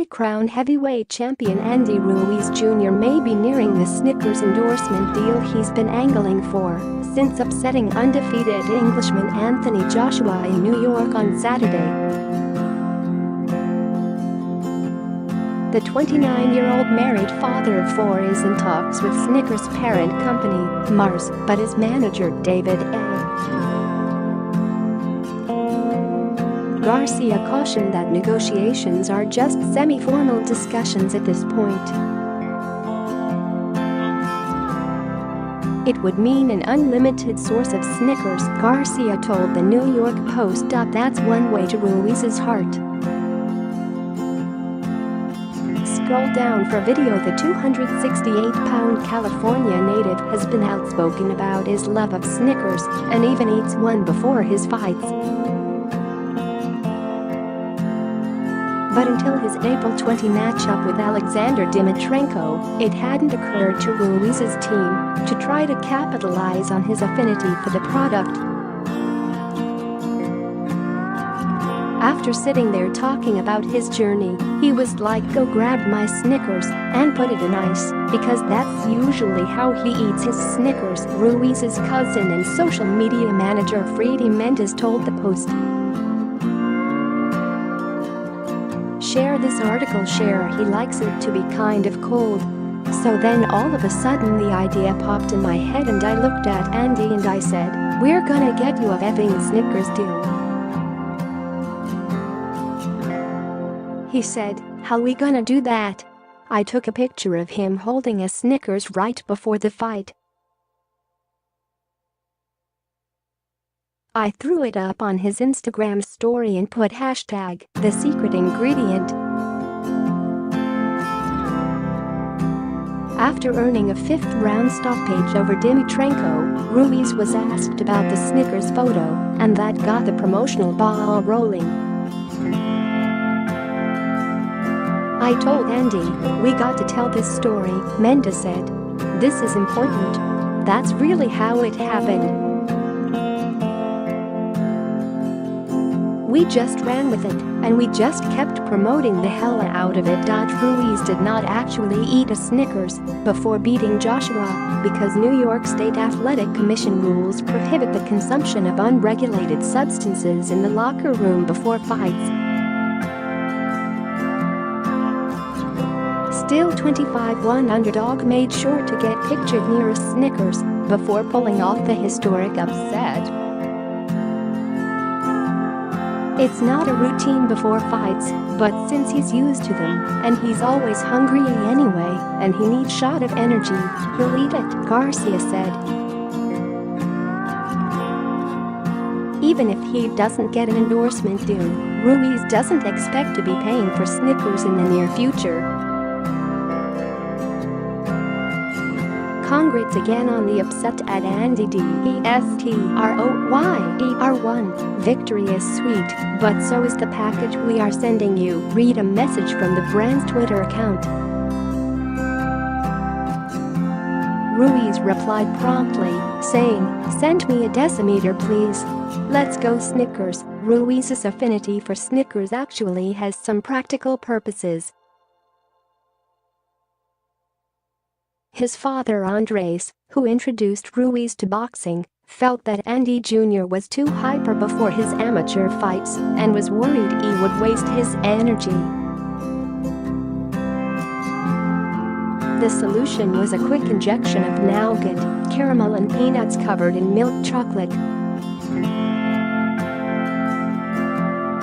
newly crowned heavyweight champion Andy Ruiz Jr. may be nearing the Snickers endorsement deal he's been angling for since upsetting undefeated Englishman Anthony Joshua in New York on Saturday. The 29-year-old married father of four is in talks with Snickers' parent company, Mars, but his manager David Garcia cautioned that negotiations are just semi-formal discussions at this point. It would mean an unlimited source of Snickers, Garcia told the New York Post. That's one way to Ruiz's heart. Scroll down for video. The 268-pound California native has been outspoken about his love of Snickers and even eats one before his fights. But until his April 20 matchup with Alexander Dimitrenko, it hadn't occurred to Ruiz's team to try to capitalize on his affinity for the product. After sitting there talking about his journey, he was like, "Go grab my Snickers and put it in ice, because that's usually how he eats his Snickers," Ruiz's cousin and social media manager Freddie Mendes told the Post. "Share this article, share. He likes it to be kind of cold. So then all of a sudden the idea popped in my head and I looked at Andy and I said, 'We're gonna get you a effing Snickers deal.'" He said, "How we gonna do that?" I took a picture of him holding a Snickers right before the fight. I threw it up on his Instagram story and put hashtag the secret ingredient. After earning a fifth-round stoppage over Dimitrenko, Ruiz was asked about the Snickers photo, and that got the promotional ball rolling. "I told Andy, we got to tell this story," Mendes said. "This is important. That's really how it happened. We just ran with it, and we just kept promoting the hell out of it." Ruiz did not actually eat a Snickers before beating Joshua because New York State Athletic Commission rules prohibit the consumption of unregulated substances in the locker room before fights. Still 25-1 underdog made sure to get pictured near a Snickers before pulling off the historic upset. It's not a routine before fights, but since he's used to them, and he's always hungry anyway, and he needs a shot of energy, he'll eat it, Garcia said. Even if he doesn't get an endorsement deal, Ruiz doesn't expect to be paying for Snickers in the near future. Congrats again on the upset at Andy Destroyer1. Victory is sweet, but so is the package we are sending you. Read a message from the brand's Twitter account. Ruiz replied promptly, saying, "Send me a decimeter, please. Let's go Snickers." Ruiz's affinity for Snickers actually has some practical purposes. His father Andres, who introduced Ruiz to boxing, felt that Andy Jr. was too hyper before his amateur fights and was worried he would waste his energy. The solution was a quick injection of nougat, caramel and peanuts covered in milk chocolate.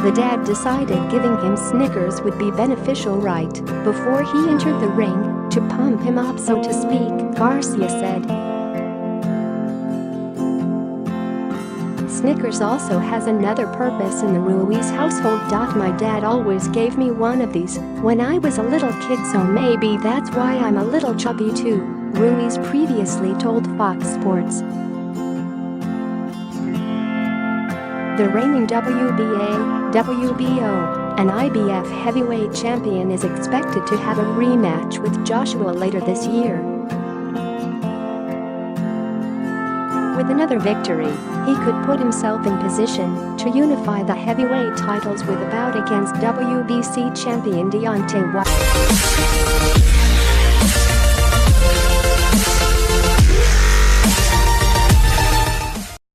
The dad decided giving him Snickers would be beneficial right before he entered the ring to pump him up, so to speak, Garcia said. Snickers also has another purpose in the Ruiz household. "My dad always gave me one of these when I was a little kid, so maybe that's why I'm a little chubby too," Ruiz previously told Fox Sports. The reigning WBA, WBO, and IBF heavyweight champion is expected to have a rematch with Joshua later this year. With another victory, he could put himself in position to unify the heavyweight titles with a bout against WBC champion Deontay Wilder.